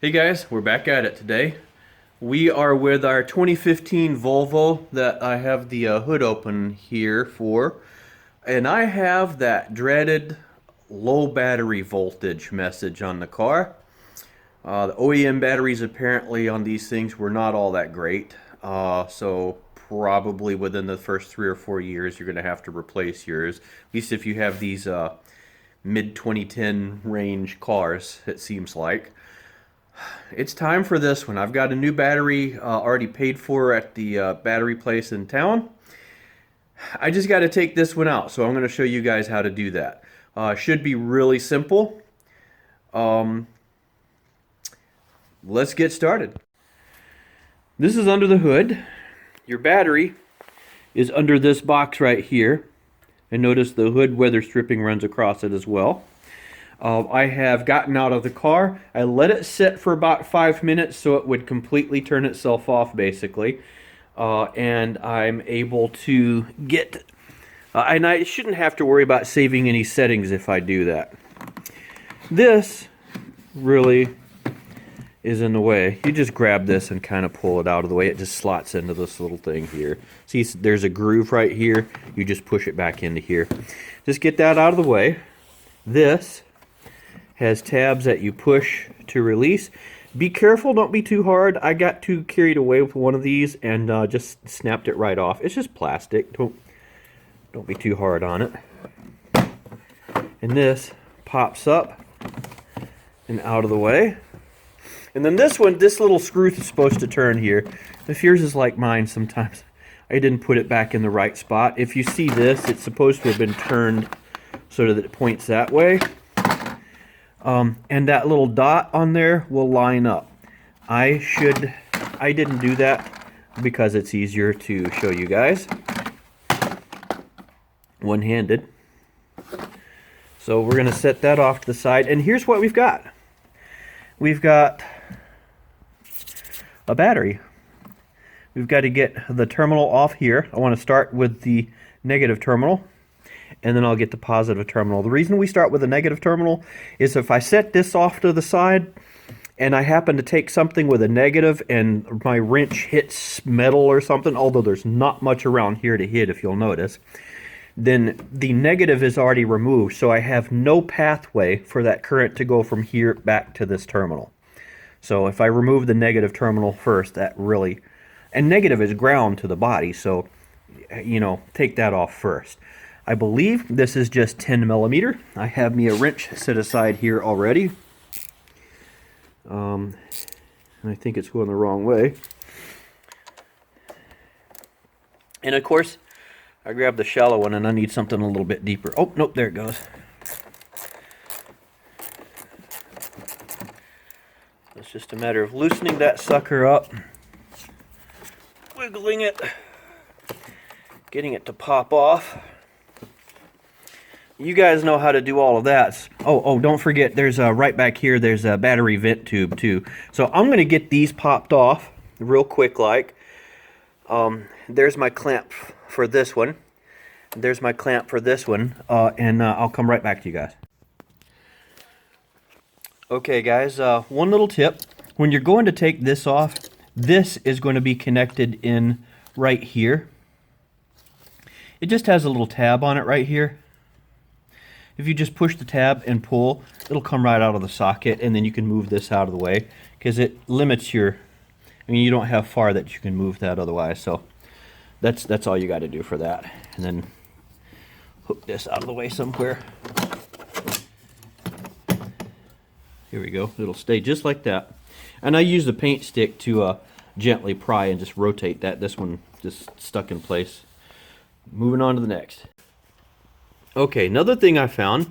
Hey guys, we're back at it today. We are with our 2015 Volvo that I have the hood open here for. And I have that dreaded low battery voltage message on the car. The OEM batteries apparently on these things were not all that great. So probably within the first 3 or 4 years you're going to have to replace yours. At least if you have these mid 2010 range cars, it seems like. It's time for this one. I've got a new battery already paid for at the battery place in town. I just got to take this one out, so I'm going to show you guys how to do that. Should be really simple. Let's get started. This is under the hood. Your battery is under this box right here. And notice the hood weather stripping runs across it as well. I have gotten out of the car. I let it sit for about 5 minutes so it would completely turn itself off, basically. And I'm able to get... and I shouldn't have to worry about saving any settings if I do that. This really is in the way. You just grab this and kind of pull it out of the way. It just slots into this little thing here. See, there's a groove right here. You just push it back into here. Just get that out of the way. This has tabs that you push to release. Be careful, don't be too hard. I got too carried away with one of these and just snapped it right off. It's just plastic. Don't be too hard on it. And this pops up and out of the way. And then this one, this little screw is supposed to turn here. If yours is like mine sometimes, I didn't put it back in the right spot. If you see this, it's supposed to have been turned so that it points that way. And that little dot on there will line up. I didn't do that because it's easier to show you guys one-handed. So we're going to set that off to the side, and here's what we've got. We've got a battery. We've got to get the terminal off here. I want to start with the negative terminal, and then I'll get the positive terminal. The reason we start with the negative terminal is if I set this off to the side and I happen to take something with a negative and my wrench hits metal or something, although there's not much around here to hit if you'll notice, then the negative is already removed, so I have no pathway for that current to go from here back to this terminal. So if I remove the negative terminal first, that really... And negative is ground to the body, so, you know, take that off first. I believe this is just 10 millimeter. I have me a wrench set aside here already. And I think it's going the wrong way. And of course, I grabbed the shallow one and I need something a little bit deeper. Oh, nope, there it goes. It's just a matter of loosening that sucker up, wiggling it, getting it to pop off. You guys know how to do all of that. Oh, don't forget, there's right back here, there's a battery vent tube too. So I'm going to get these popped off real quick like. There's my clamp for this one. There's my clamp for this one. And I'll come right back to you guys. Okay guys, one little tip. When you're going to take this off, this is going to be connected in right here. It just has a little tab on it right here. If you just push the tab and pull, it'll come right out of the socket, and then you can move this out of the way because it limits your... I mean, you don't have far that you can move that otherwise, so that's all you got to do for that. And then hook this out of the way somewhere. Here we go. It'll stay just like that. And I use the paint stick to gently pry and just rotate that. This one just stuck in place. Moving on to the next. Okay, another thing I found,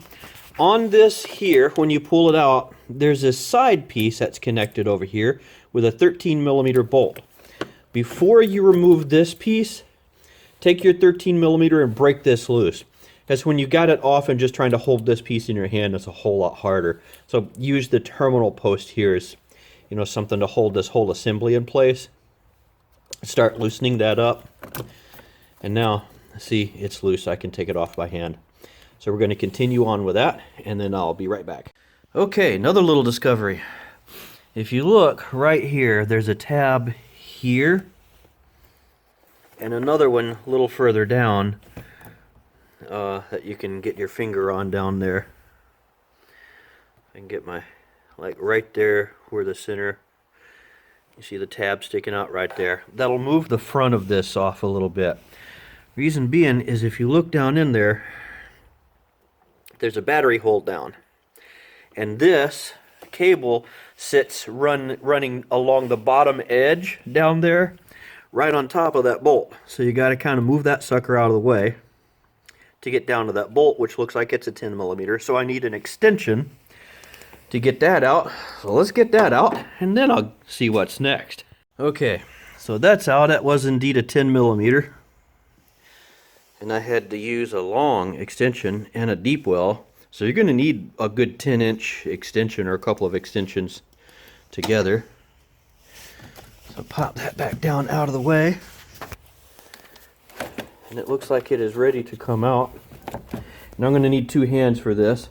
on this here, when you pull it out, there's this side piece that's connected over here with a 13 millimeter bolt. Before you remove this piece, take your 13 millimeter and break this loose. Because when you got it off and just trying to hold this piece in your hand, it's a whole lot harder. So use the terminal post here as, you know, something to hold this whole assembly in place. Start loosening that up. And now, see, it's loose. I can take it off by hand. So we're going to continue on with that, and then I'll be right back. Okay, another little discovery. if you look right here, there's a tab here and another one a little further down that you can get your finger on down there. I can get my, like right there where the center, you see the tab sticking out right there. That'll move the front of this off a little bit. Reason being is if you look down in there, there's a battery hold down. And this cable sits running along the bottom edge down there, right on top of that bolt. So you got to kind of move that sucker out of the way to get down to that bolt, which looks like it's a 10 millimeter. So I need an extension to get that out. So let's get that out, and then I'll see what's next. Okay, so that's out. That was indeed a 10 millimeter. And I had to use a long extension and a deep well. So you're going to need a good 10-inch extension or a couple of extensions together. So pop that back down out of the way. And it looks like it is ready to come out. And I'm going to need 2 hands for this.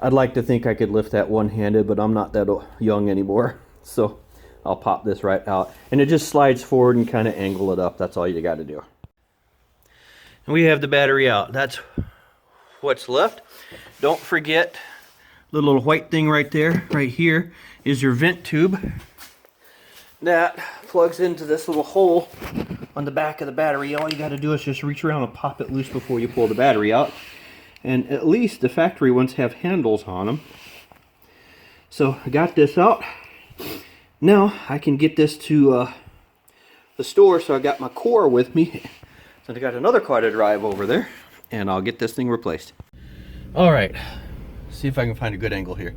I'd like to think I could lift that one-handed, but I'm not that young anymore. So I'll pop this right out. And it just slides forward and kind of angle it up. That's all you got to do. And we have the battery out. That's what's left. Don't forget the little white thing right there, right here, is your vent tube. That plugs into this little hole on the back of the battery. All you got to do is just reach around and pop it loose before you pull the battery out. And at least the factory ones have handles on them. So I got this out. Now I can get this to the store. So I got my core with me. So I got another car to drive over there, and I'll get this thing replaced. All right, see if I can find a good angle here.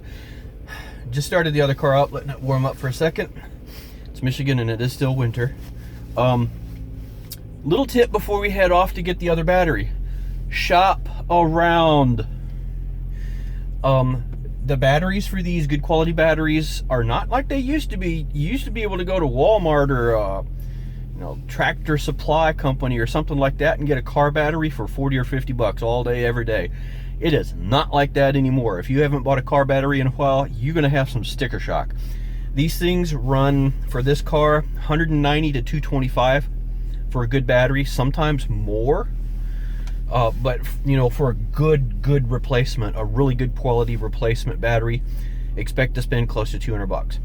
Just started the other car up, letting it warm up for a second. It's Michigan and it is still winter. Little tip before we head off to get the other battery. Shop around. The batteries for these good quality batteries are not like they used to be. You used to be able to go to Walmart or Tractor Supply Company or something like that and get a car battery for 40 or 50 bucks all day, every day. It is not like that anymore. If you haven't bought a car battery in a while, you're going to have some sticker shock. These things run, for this car, 190 to 225 for a good battery, sometimes more. But, for a good replacement, a really good quality replacement battery, expect to spend close to 200 bucks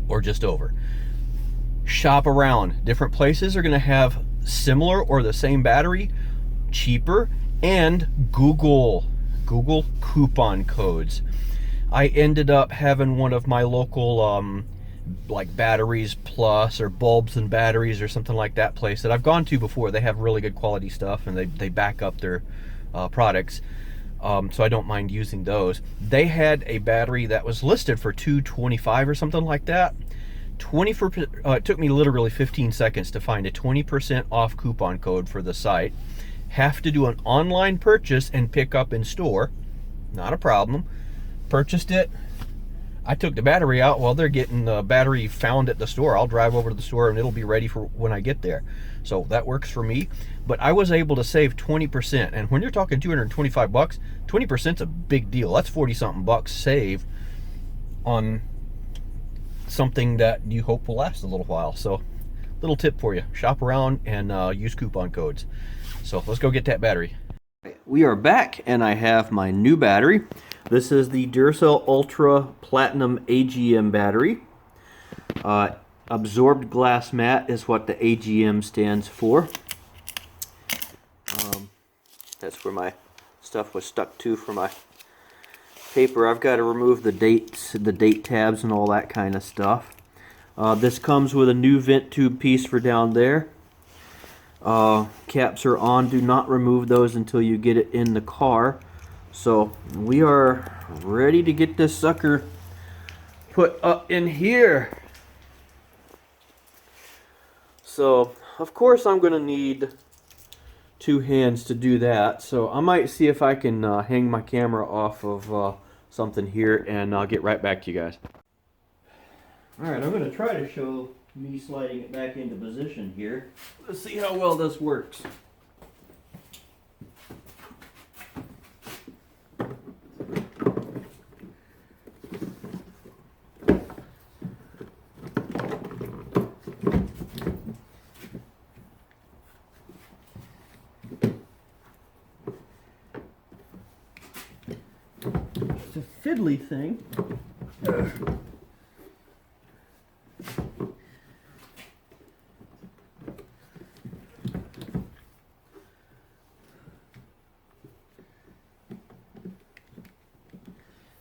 or just over. Shop around. Different places are going to have similar or the same battery, cheaper, and Google coupon codes. I ended up having one of my local like Batteries Plus or Bulbs and Batteries or something like that place that I've gone to before. They have really good quality stuff and they back up their products. So I don't mind using those. They had a battery that was listed for $225 or something like that. It took me literally 15 seconds to find a 20% off coupon code for the site. Have to do an online purchase and pick up in store. Not a problem. Purchased it. I took the battery out while they're getting the battery found at the store. I'll drive over to the store and it'll be ready for when I get there. So that works for me. But I was able to save 20%. And when you're talking 225 bucks, 20% is a big deal. That's 40 something bucks saved on something that you hope will last a little while. So little tip for you, shop around and use coupon codes. So let's go get that battery. We are back and I have my new battery. This is the Duracell Ultra Platinum AGM battery. Absorbed glass mat is what the AGM stands for. That's where my stuff was stuck to for my paper. I've got to remove the dates, the date tabs and all that kind of stuff. This comes with a new vent tube piece for down there. Caps are on. Do not remove those until you get it in the car. So we are ready to get this sucker put up in here. So of course I'm going to need 2 hands to do that. So I might see if I can hang my camera off of something here, and I'll get right back to you guys. Alright, I'm going to try to show me sliding it back into position here. Let's see how well this works. fiddly thing.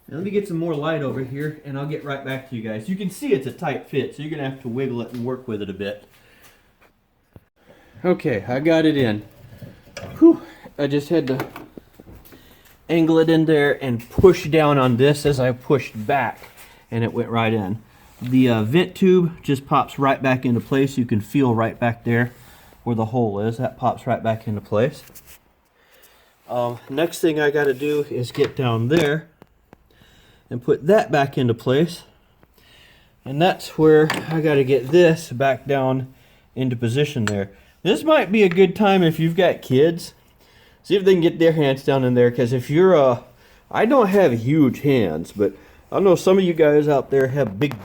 Now let me get some more light over here and I'll get right back to you guys. You can see it's a tight fit, so you're going to have to wiggle it and work with it a bit. Okay, I got it in. Whew, I just had to angle it in there and push down on this as I pushed back, and it went right in. The vent tube just pops right back into place. You can feel right back there where the hole is. That pops right back into place. Next thing I got to do is get down there and put that back into place, and that's where I got to get this back down into position there. This might be a good time if you've got kids. See if they can get their hands down in there, because if you're I don't have huge hands, but I know some of you guys out there have big,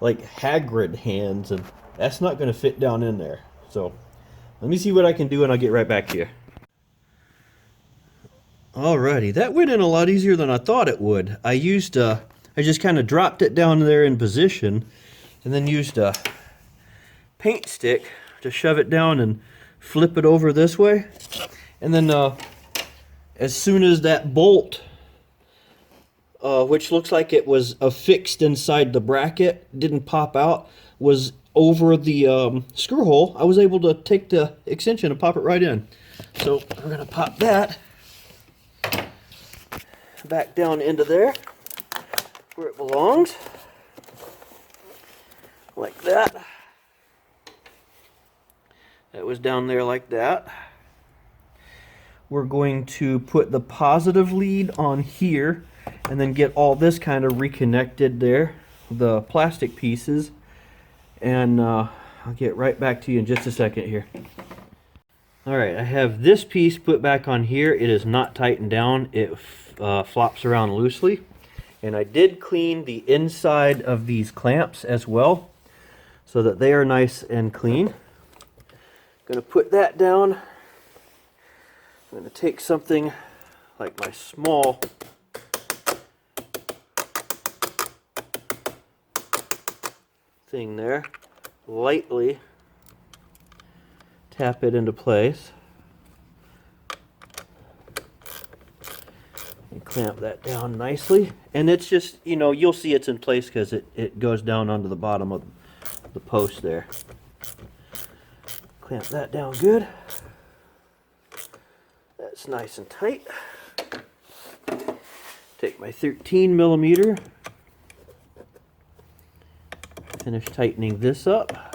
like Hagrid hands, and that's not going to fit down in there. So let me see what I can do and I'll get right back to you. Alrighty, that went in a lot easier than I thought it would. I just kind of dropped it down there in position and then used a paint stick to shove it down and flip it over this way. And then as soon as that bolt, which looks like it was affixed inside the bracket, didn't pop out, was over the screw hole, I was able to take the extension and pop it right in. So I'm going to pop that back down into there where it belongs, like that. That was down there like that. We're going to put the positive lead on here and then get all this kind of reconnected there, the plastic pieces, and I'll get right back to you in just a second here. Alright, I have this piece put back on here. It is not tightened down. It flops around loosely. And I did clean the inside of these clamps as well, so that they are nice and clean. Going to put that down. I'm going to take something like my small thing there, lightly tap it into place and clamp that down nicely. And it's just, you know, you'll see it's in place because it goes down onto the bottom of the post there. Clamp that down good. That's nice and tight. Take my 13mm, finish tightening this up.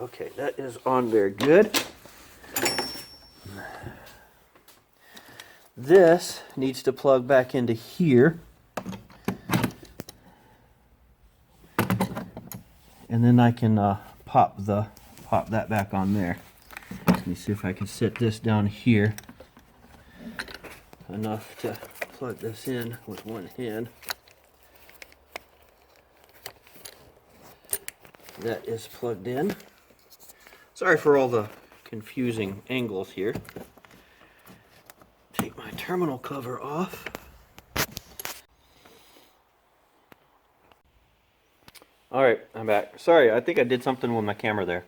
Okay, that is on there good. This needs to plug back into here. And then I can pop that back on there. Let me see if I can set this down here enough to plug this in with one hand. That is plugged in. Sorry for all the confusing angles here. Take my terminal cover off. Alright, I'm back. Sorry, I think I did something with my camera there.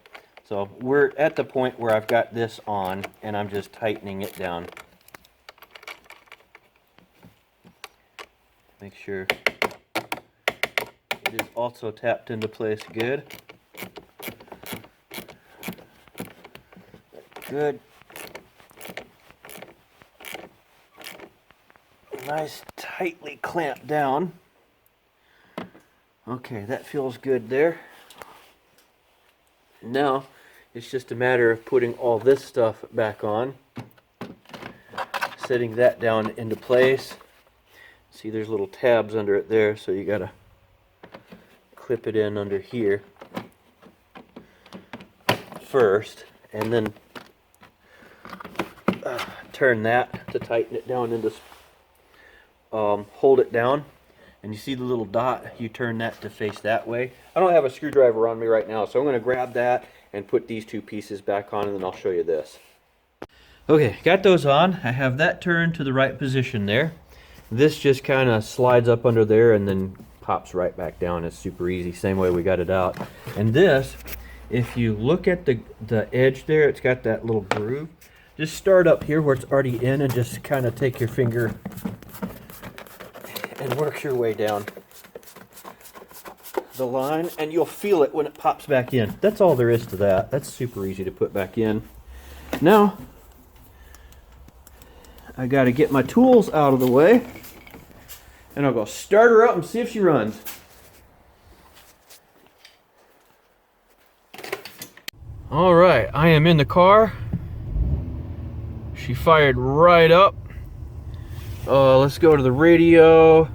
So we're at the point where I've got this on and I'm just tightening it down. Make sure it is also tapped into place good. Good. Nice tightly clamped down. Okay, that feels good there. Now it's just a matter of putting all this stuff back on, setting that down into place. See, there's little tabs under it there, so you gotta clip it in under here first, and then turn that to tighten it down into hold it down, and you see the little dot, you turn that to face that way. I don't have a screwdriver on me right now, so I'm going to grab that and put these two pieces back on, and then I'll show you this. Okay, got those on. I have that turned to the right position there. This just kind of slides up under there and then pops right back down. It's super easy, same way we got it out. And this, if you look at the edge there, it's got that little groove. Just start up here where it's already in and just kind of take your finger and work your way down the line, and you'll feel it when it pops back in. That's all there is to that. That's super easy to put back in. Now, I got to get my tools out of the way, and I'll go start her up and see if she runs. All right, I am in the car. She fired right up. Let's go to the radio.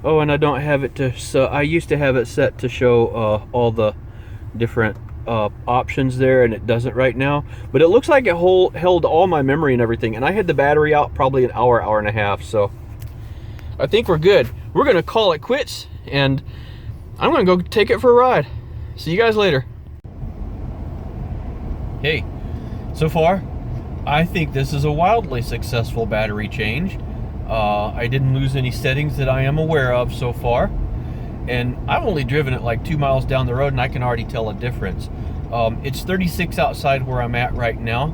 Oh, and I don't have it to, so I used to have it set to show all the different options there, and it doesn't right now. But it looks like it held all my memory and everything, and I had the battery out probably an hour, hour and a half, so I think we're good. We're gonna call it quits, and I'm gonna go take it for a ride. See you guys later. Hey, so far, I think this is a wildly successful battery change. I didn't lose any settings that I am aware of so far. And I've only driven it like 2 miles down the road, and I can already tell a difference. It's 36 outside where I'm at right now.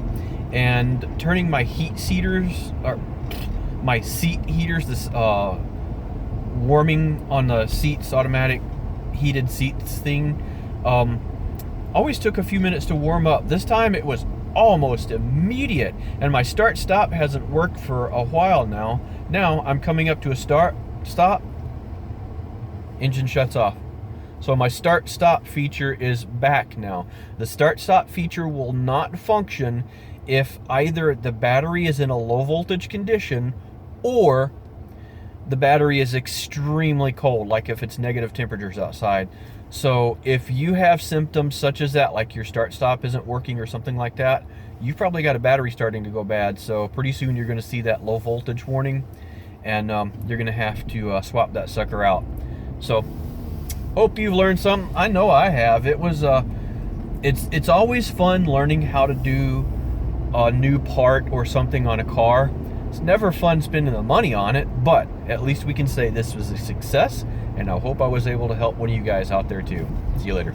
And turning my heat seaters, or my seat heaters, this warming on the seats, automatic heated seats thing, always took a few minutes to warm up. This time it was almost immediate, and my start stop hasn't worked for a while now. Now I'm coming up to a stop, engine shuts off. So my start stop feature is back now. The start stop feature will not function if either the battery is in a low voltage condition or the battery is extremely cold, like if it's negative temperatures outside. So if you have symptoms such as that, like your start stop isn't working or something like that, you've probably got a battery starting to go bad. So pretty soon you're going to see that low voltage warning, and you're going to have to swap that sucker out. So hope you've learned something. I know I have. It was it's always fun learning how to do a new part or something on a car. It's never fun spending the money on it, but at least we can say this was a success, and I hope I was able to help one of you guys out there too. See you later.